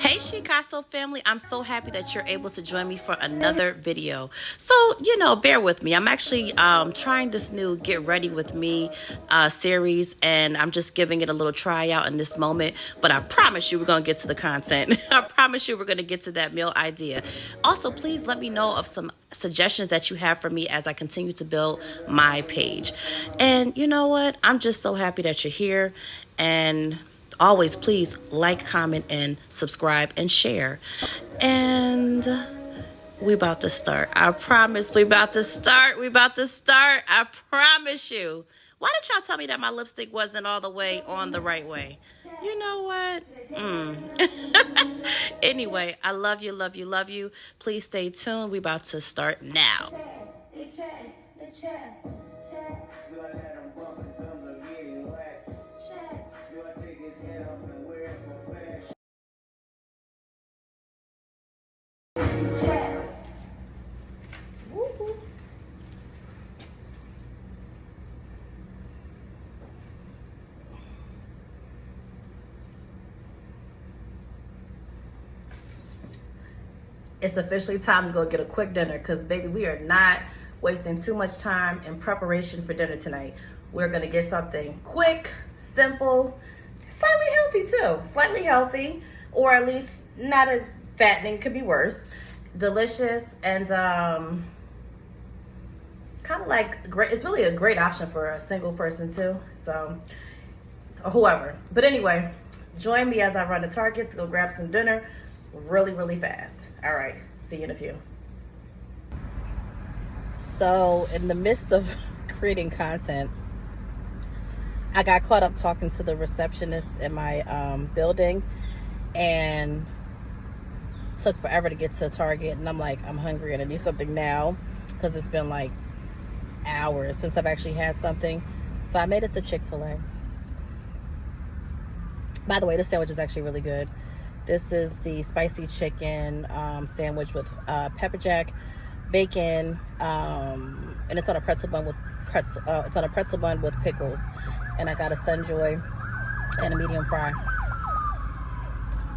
Hey SheCasso family, I'm so happy that you're able to join me for another video. So, bear with me. I'm actually trying this new Get Ready With Me series, and I'm just giving it a little tryout in this moment, but I promise you we're going to get to the content. I promise you we're going to get to that meal idea. Also, please let me know of some suggestions that you have for me as I continue to build my page. And you know what? I'm just so happy that you're here, and always please like, comment, and subscribe and share. And we about to start. I promise we about to start. I promise you. Why didn't y'all tell me that my lipstick wasn't all the way on the right way? You know what? Anyway, I love you, love you, love you. Please stay tuned. We about to start now. It's officially time to go get a quick dinner because, baby, we are not wasting too much time in preparation for dinner tonight. We're going to get something quick, simple, slightly healthy too. Slightly healthy, or at least not as fattening, could be worse. Delicious and kind of like great. It's really a great option for a single person too, so, or whoever. But anyway, join me as I run to Target to go grab some dinner really fast. All right, see you in a few. So in the midst of creating content, I got caught up talking to the receptionist in my building, and took forever to get to Target. And I'm like, I'm hungry and I need something now because it's been like hours since I've actually had something. So I made it to Chick-fil-A. By the way, this sandwich is actually really good. This is the spicy chicken sandwich with pepper jack, bacon, and it's on a pretzel bun with pickles. And I got a Sunjoy and a medium fry.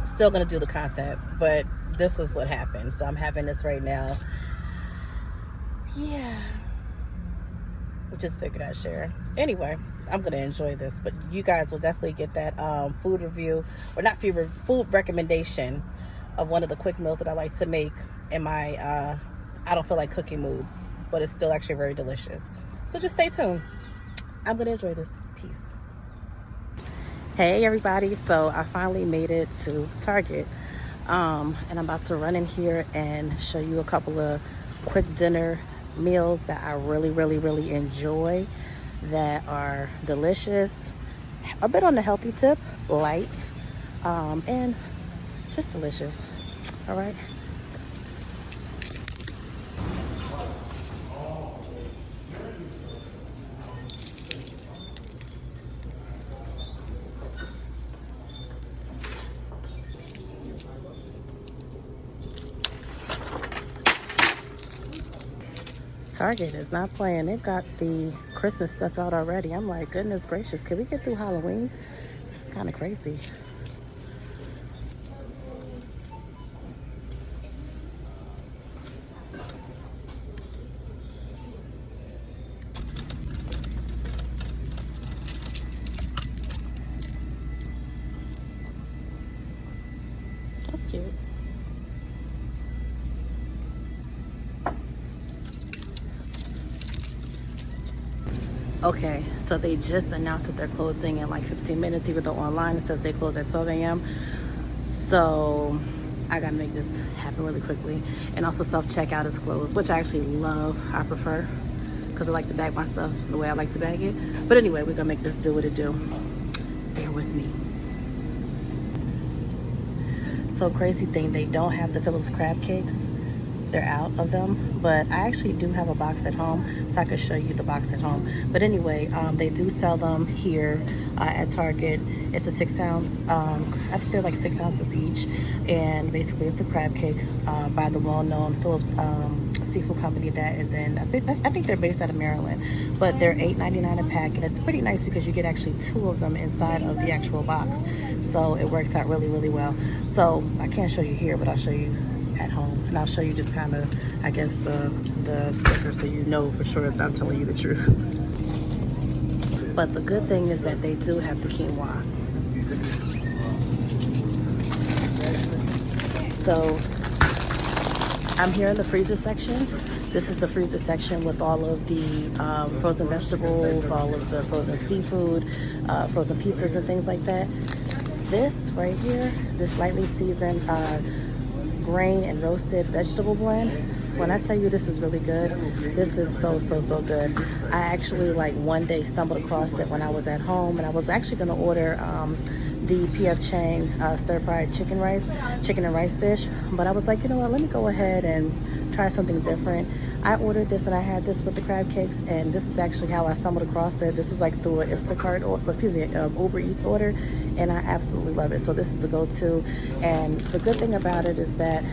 Still gonna do the content, but this is what happened. So I'm having this right now. Yeah, just figured I'd share. Anyway, I'm gonna enjoy this, but you guys will definitely get that food review, or not food recommendation of one of the quick meals that I like to make in my I don't feel like cooking moods, but it's still actually very delicious. So just stay tuned. I'm gonna enjoy this. Peace. Hey everybody, so I finally made it to Target, and I'm about to run in here and show you a couple of quick dinner meals that I really enjoy, that are delicious, a bit on the healthy tip, light, and just delicious. All right. Target is not playing. They've got the Christmas stuff out already. I'm like, goodness gracious, can we get through Halloween? This is kind of crazy. That's cute. Okay, so they just announced that they're closing in like 15 minutes, even though online it says they close at 12 a.m. So I gotta make this happen really quickly. And also self-checkout is closed, which I actually love. I prefer, because I like to bag my stuff the way I like to bag it. But anyway, we're gonna make this do what it do. Bear with me. So crazy thing, they don't have the Phillips crab cakes. They're out of them, but I actually do have a box at home, so I could show you the box at home. But anyway, they do sell them here at Target. It's a 6 ounce, I think they're like 6 ounces each, and basically it's a crab cake by the well-known Phillips seafood company that is in, I think they're based out of Maryland, but they're $8.99 a pack, and it's pretty nice because you get actually 2 of them inside of the actual box, so it works out really, really well. So I can't show you here, but I'll show you at home, and I'll show you just kind of, I guess, the sticker, so you know for sure that I'm telling you the truth. But the good thing is that they do have the quinoa. So I'm here in the freezer section. This is the freezer section with all of the frozen vegetables, all of the frozen seafood, frozen pizzas and things like that. This right here, this lightly seasoned grain and roasted vegetable blend, when I tell you this is really good, this is so good. I actually like one day stumbled across it when I was at home, and I was actually going to order the P.F. Chang stir-fried chicken and rice dish, but I was like, you know what, let me go ahead and try something different. I ordered this and I had this with the crab cakes, and this is actually how I stumbled across it. This is like through an Instacart, or excuse me, Uber Eats order, and I absolutely love it. So this is a go-to, and the good thing about it is that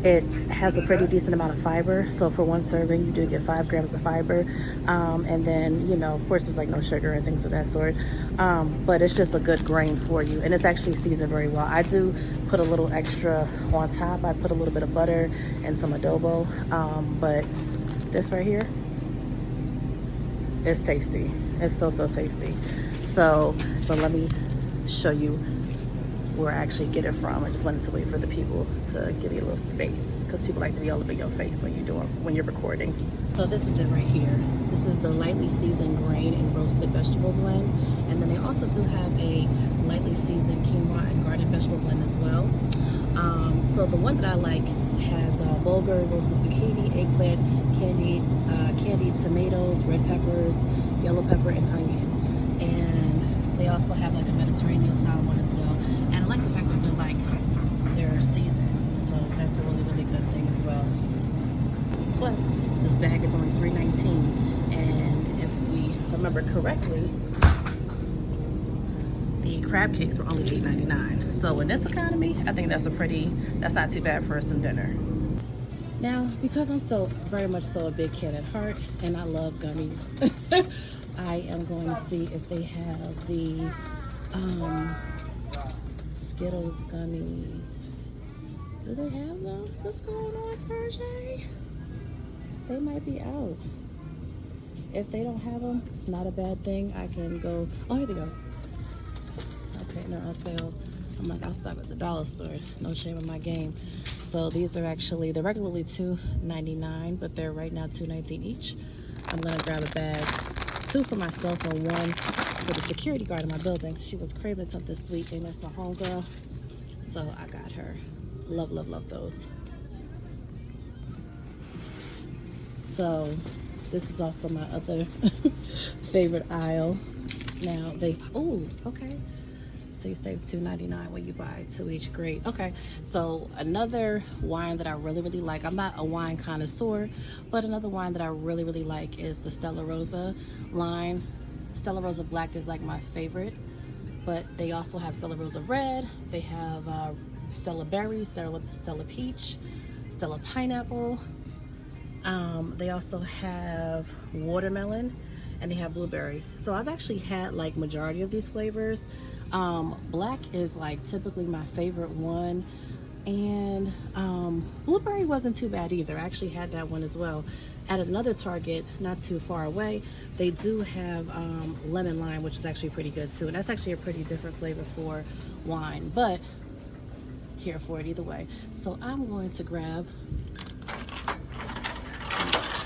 it has a pretty decent amount of fiber. So for one serving, you do get 5 grams of fiber. And then, you know, of course, there's like no sugar and things of that sort. But it's just a good grain for you. And it's actually seasoned very well. I do put a little extra on top. I put a little bit of butter and some adobo. But this right here is tasty. It's so tasty. So, but let me show you where I actually get it from. I just wanted to wait for the people to give you a little space, because people like to be all over your face when you're recording. So this is it right here. This is the lightly seasoned grain and roasted vegetable blend, and then they also do have a lightly seasoned quinoa and garden vegetable blend as well. So the one that I like has bulgur, roasted zucchini, eggplant, candied tomatoes, red peppers, yellow pepper, and onion. And they also have like a Mediterranean style one as well. And I like the fact that they're seasoned, so that's a really good thing as well. Plus, this bag is only $3.19, and if we remember correctly, the crab cakes were only $8.99. So in this economy, I think that's not too bad for some dinner. Now, because I'm still very much so a big kid at heart, and I love gummies, I am going to see if they have the Skittles gummies. Do they have them? What's going on, Tarjay? They might be out. If they don't have them, not a bad thing. I can go. Oh, here they go. Okay, no, on sale. I'm like, I'll stop at the dollar store. No shame in my game. So these are actually, they're regularly $2.99, but they're right now $2.19 each. I'm gonna grab a bag, 2 for myself and 1 for the security guard in my building. She was craving something sweet, and that's my homegirl. So I got her. Love those. So this is also my other favorite aisle. Now okay. So you save $2.99 when you buy 2 each. Great. Okay. So another wine that I really like. I'm not a wine connoisseur, but another wine that I really like is the Stella Rosa line. Stella Rosa Black is like my favorite, but they also have Stella Rosa Red. They have Stella Berry, Stella Peach, Stella Pineapple. They also have watermelon, and they have blueberry. So I've actually had like majority of these flavors. Black is like typically my favorite one, and blueberry wasn't too bad either. I actually had that one as well at another Target not too far away. They do have lemon lime, which is actually pretty good too, and that's actually a pretty different flavor for wine, but here for it either way. So I'm going to grab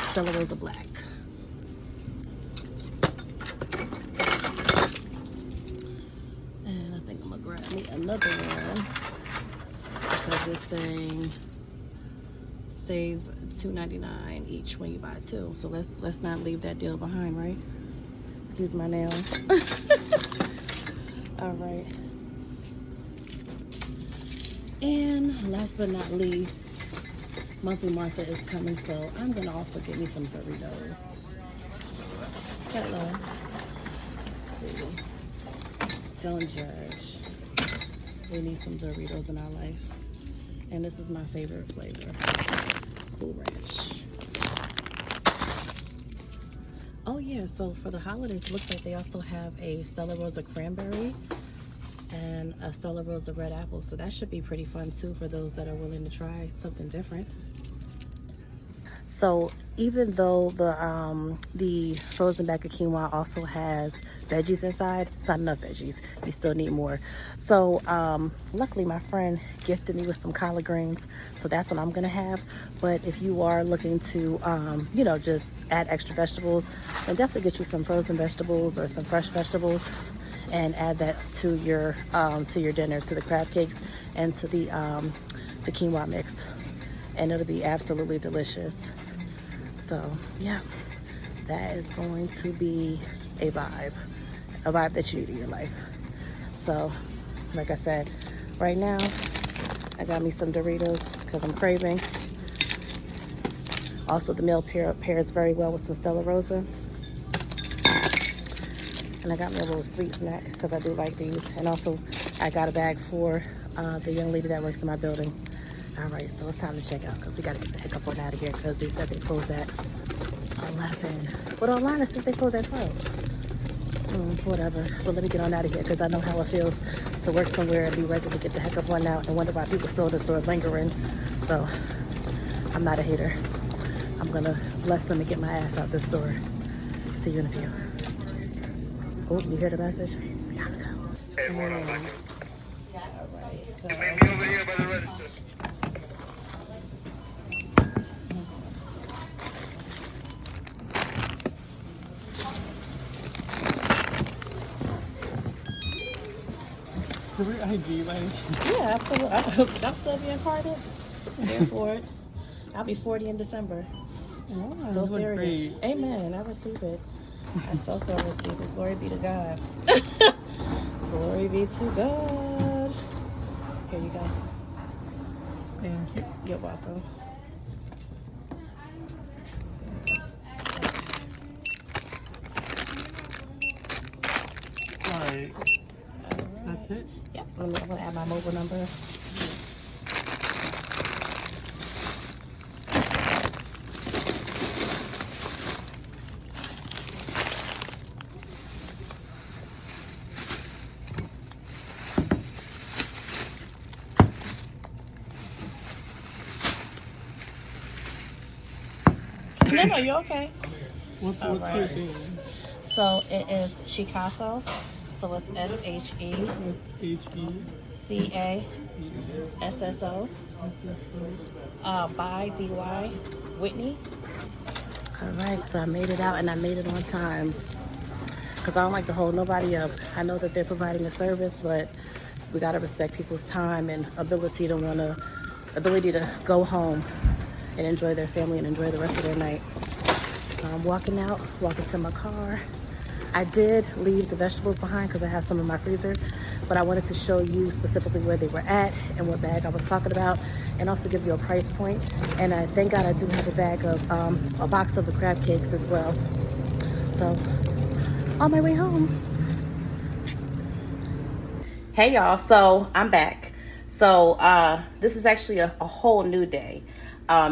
Stella Rosa Black. And I think I'm gonna grab me another one, because this thing save $2.99 each when you buy 2. So let's not leave that deal behind, right? Excuse my nails. All right. And last but not least, Monthly Martha is coming, so I'm gonna also get me some Doritos. Hello. Let's see. Don't judge. We need some Doritos in our life. And this is my favorite flavor. Cool Ranch. Oh yeah, so for the holidays, it looks like they also have a Stella Rosa cranberry and a Stella Rosa red apple. So that should be pretty fun too for those that are willing to try something different. So even though the frozen bag of quinoa also has veggies inside, it's not enough veggies. You still need more. So luckily my friend gifted me with some collard greens, so that's what I'm gonna have. But if you are looking to you know, just add extra vegetables, then definitely get you some frozen vegetables or some fresh vegetables and add that to your dinner, to the crab cakes and to the quinoa mix, and it'll be absolutely delicious. So yeah, that is going to be a vibe that you need in your life. So like I said, right now I got me some Doritos because I'm craving. Also the meal pairs very well with some Stella Rosa. And I got me a little sweet snack because I do like these. And also I got a bag for the young lady that works in my building. All right, so it's time to check out because we got to get the heck up on out of here because they said they close at 11. But online it says they close at 12. Whatever. But let me get on out of here because I know how it feels to work somewhere and be ready to get the heck up on out and wonder why people still in the store lingering. So I'm not a hater. I'm going to bless them and get my ass out this store. See you in a few. Oh, you hear the message? Time to go. All right, so you may be over here by the register. ID, like. Yeah, absolutely. I'm still being carded. I'm here for it. I'll be 40 in December. Oh, So serious. Great. Amen. I receive it. I so receive it. Glory be to God. Glory be to God. Here you go. Thank you. You're welcome. All right. That's it? Yeah. I'm going to add my mobile number. No, you're okay. What's your thing? So it is SheCasso. So it's SheCasso by BY Whitney. All right, so I made it out and I made it on time because I don't like to hold nobody up. I know that they're providing a service, but we got to respect people's time and ability to go home and enjoy their family and enjoy the rest of their night. So I'm walking to my car. I did leave the vegetables behind because I have some in my freezer, but I wanted to show you specifically where they were at and what bag I was talking about, and also give you a price point. And thank God I do have a bag of a box of the crab cakes as well. So on my way home. Hey y'all, so I'm back. So this is actually a whole new day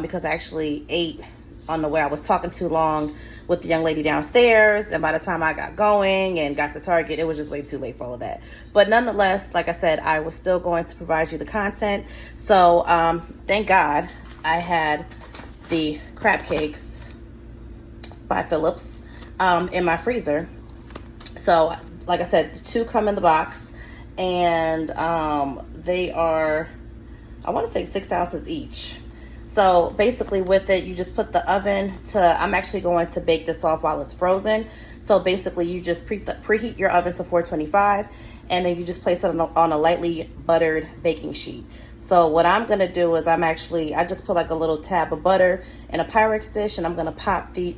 because I actually ate on the way. I was talking too long with the young lady downstairs, and by the time I got going and got to Target, it was just way too late for all of that. But nonetheless, like I said, I was still going to provide you the content. So thank God I had the crab cakes by Phillips in my freezer. So like I said, the two come in the box, and they are, I want to say 6 ounces each. So basically with it, you just put the oven to, I'm actually going to bake this off while it's frozen. So basically you just preheat your oven to 425, and then you just place it on a lightly buttered baking sheet. So what I'm gonna do is I just put like a little tab of butter in a Pyrex dish, and I'm gonna pop 2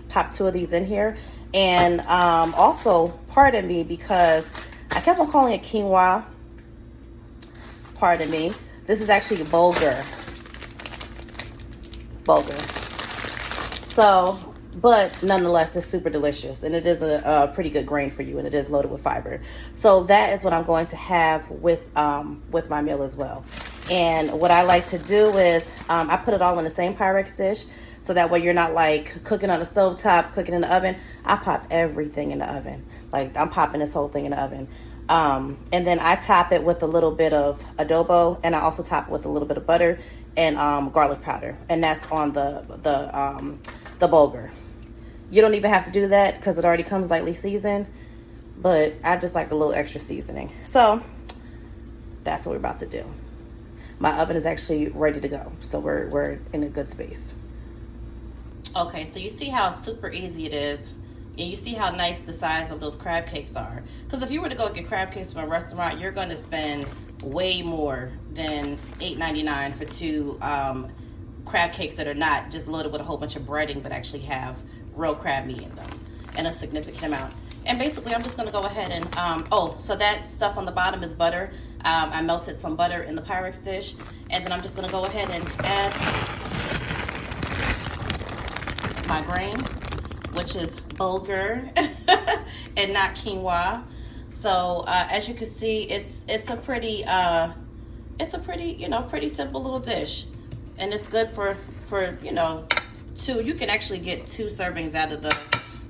of these in here. And also, pardon me, because I kept on calling it quinoa. Pardon me. This is actually bulgur. So but nonetheless, it's super delicious, and it is a pretty good grain for you, and it is loaded with fiber. So that is what I'm going to have with my meal as well. And what I like to do is I put it all in the same Pyrex dish, so that way you're not like cooking on the stove top, cooking in the oven. I pop everything in the oven. Like, I'm popping this whole thing in the oven. And then I top it with a little bit of adobo, and I also top it with a little bit of butter and garlic powder, and that's on the bulgur. You don't even have to do that because it already comes lightly seasoned, but I just like a little extra seasoning. So that's what we're about to do. My oven is actually ready to go, so we're in a good space. Okay, so you see how super easy it is, and you see how nice the size of those crab cakes are. Because if you were to go get crab cakes from a restaurant, you're going to spend way more than $8.99 for two crab cakes that are not just loaded with a whole bunch of breading, but actually have real crab meat in them, and a significant amount. And basically, I'm just going to go ahead and, so that stuff on the bottom is butter. I melted some butter in the Pyrex dish, and then I'm just going to go ahead and add my grain, which is bulgur and not quinoa. So as you can see, it's a pretty pretty simple little dish, and it's good for two. You can actually get 2 servings out of the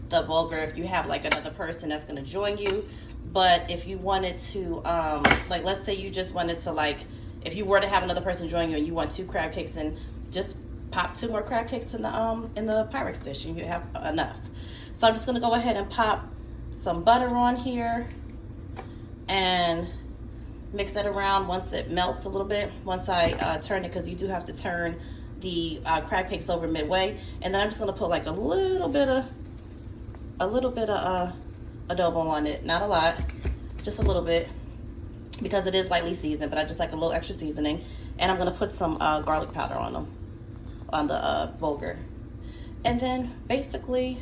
bulgur if you have like another person that's going to join you. But if you wanted to like, let's say you just wanted to, like, if you were to have another person join you and you want 2 crab cakes, and just pop 2 more crab cakes in the Pyrex dish, and you have enough. So I'm just going to go ahead and pop some butter on here and mix that around once it melts a little bit, once I turn it, because you do have to turn the crab cakes over midway. And then I'm just going to put like a little bit of adobo on it, not a lot, just a little bit, because it is lightly seasoned, but I just like a little extra seasoning. And I'm going to put some garlic powder on them, on the bulgur. And then basically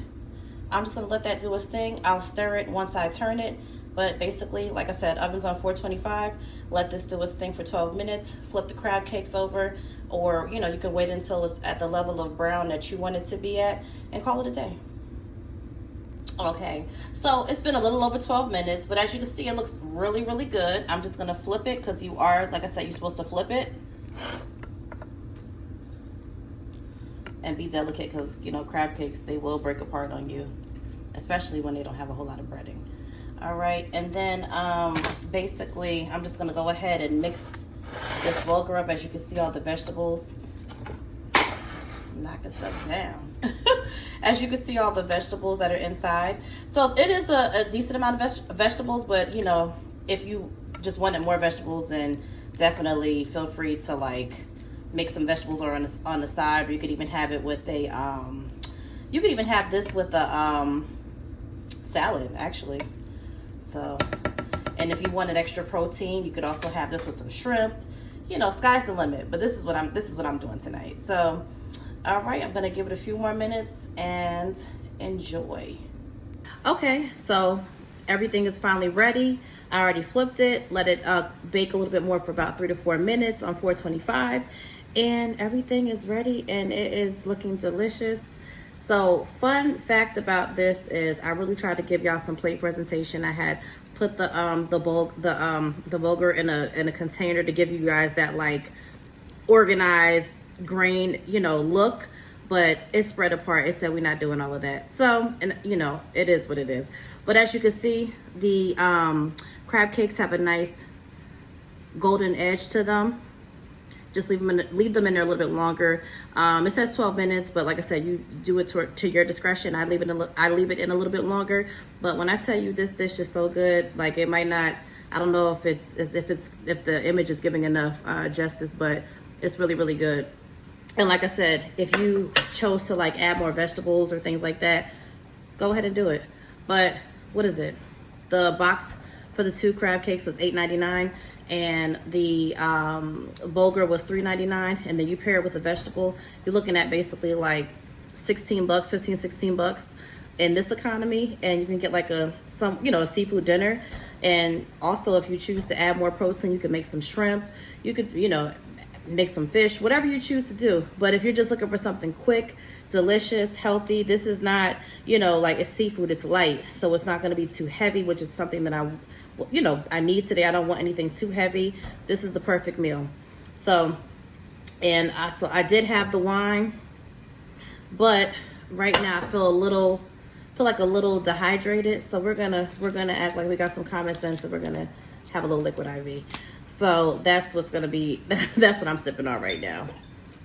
I'm just going to let that do its thing. I'll stir it once I turn it. But basically, like I said, oven's on 425. Let this do its thing for 12 minutes. Flip the crab cakes over, or you can wait until it's at the level of brown that you want it to be at, and call it a day. Okay, so it's been a little over 12 minutes, but as you can see, it looks really, really good. I'm just gonna flip it, because you are, like I said, you're supposed to flip it and be delicate, because crab cakes, they will break apart on you, especially when they don't have a whole lot of breading. All right, and then basically I'm just gonna go ahead and mix this bulgur up. As you can see, all the vegetables, knocking stuff down. As you can see, all the vegetables that are inside. So it is a decent amount of vegetables, but if you just wanted more vegetables, then definitely feel free to like make some vegetables or on the side, or you could even have it with a you could even have this with a salad, actually. So, and if you wanted extra protein, you could also have this with some shrimp. Sky's the limit, but this is what I'm doing tonight. So, all right, I'm gonna give it a few more minutes and enjoy. Okay, so everything is finally ready. I already flipped it, let it bake a little bit more for about 3 to 4 minutes on 425, and everything is ready, and it is looking delicious. So fun fact about this is I really tried to give y'all some plate presentation. I had put the bulgur in a container to give you guys that like organized grain look, but it spread apart. It said we're not doing all of that. So, and it is what it is. But as you can see, the crab cakes have a nice golden edge to them. Just leave them in there a little bit longer. It says 12 minutes, but like I said, you do it to your discretion. I leave it in a little bit longer. But when I tell you this dish is so good, like it might not. I don't know if the image is giving enough justice, but it's really, really good. And like I said, if you chose to like add more vegetables or things like that, go ahead and do it. But what is it? The box for the 2 crab cakes was $8.99. And the bulgur was $3.99, and then you pair it with a vegetable, you're looking at basically like 16 bucks, 15, 16 bucks in this economy, and you can get like a seafood dinner. And also, if you choose to add more protein, you can make some shrimp. You could make some fish, whatever you choose to do. But if you're just looking for something quick, delicious, healthy, this is not, you know, like it's seafood, it's light. So it's not going to be too heavy, which is something that I need today. I don't want anything too heavy. This is the perfect meal. So, and I did have the wine, but right now I feel like a little dehydrated. So we're gonna act like we got some common sense, and we're gonna have a little liquid IV. So that's what's gonna be, that's what I'm sipping on right now.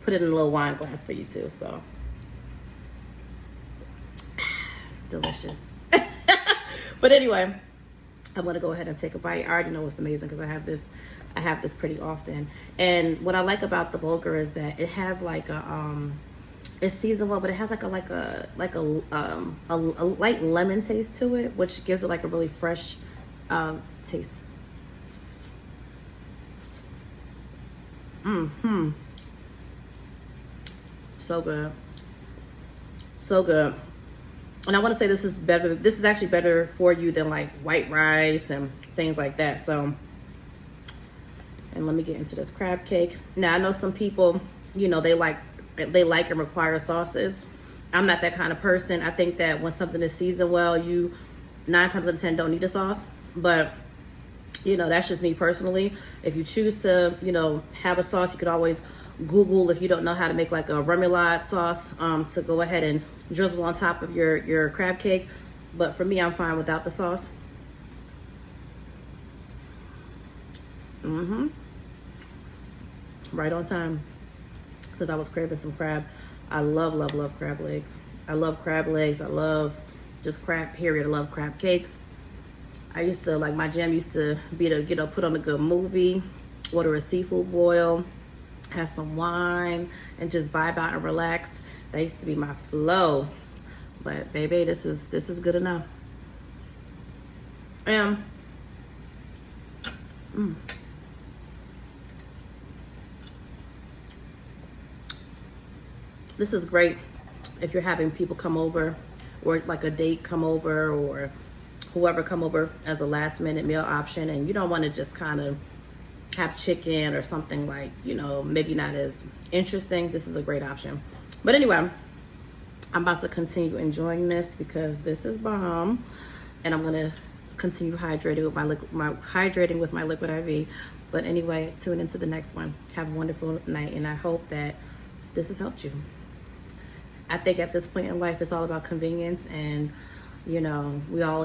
Put it in a little wine glass for you too, so. Delicious. But anyway, I'm gonna go ahead and take a bite. I already know it's amazing because I have this pretty often. And what I like about the bulgur is that it has like a, it's seasoned well, but it has like a light lemon taste to it, which gives it like a really fresh taste. So good. So good. And I want to say this is better. This is actually better for you than like white rice and things like that. So, and let me get into this crab cake. Now I know some people, you know, they like and require sauces. I'm not that kind of person. I think that when something is seasoned well, you 9 times out of 10 don't need a sauce. But you know, that's just me personally. If you choose to, you know, have a sauce, you could always Google if you don't know how to make like a remoulade sauce to go ahead and drizzle on top of your crab cake. But for me, I'm fine without the sauce. Right on time, because I was craving some crab. I love crab legs. I love crab legs. I love just crab, period. I love crab cakes. I used to, like, my jam used to be to, you know, put on a good movie, order a seafood boil, have some wine, and just vibe out and relax. That used to be my flow. But baby, this is good enough. This is great if you're having people come over, or like a date come over, or whoever come over as a last minute meal option, and you don't want to just kind of have chicken or something like, you know, maybe not as interesting. This is a great option. But anyway, I'm about to continue enjoying this because this is bomb, and I'm gonna continue hydrating with my liquid IV. But anyway, tune into the next one. Have a wonderful night, and I hope that this has helped you. I think at this point in life, it's all about convenience, and you know,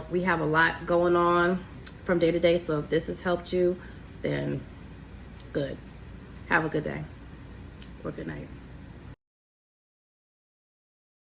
we have a lot going on from day to day. So if this has helped you, then good. Have a good day or good night.